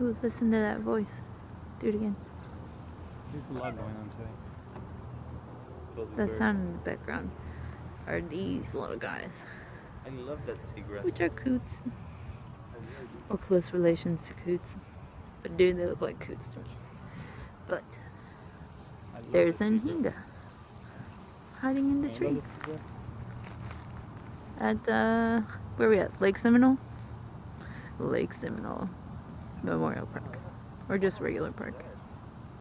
Ooh, listen to that voice. Do it again. There's a lot going on today. So the The birds. sound in the background are these little guys, I love that seagrass. which are Coots, or close relations to Coots. But dude, they look like Coots to me. But there's Anhinga hiding in the tree. At where are we at? Lake Seminole? Lake Seminole Memorial Park. Or just regular park.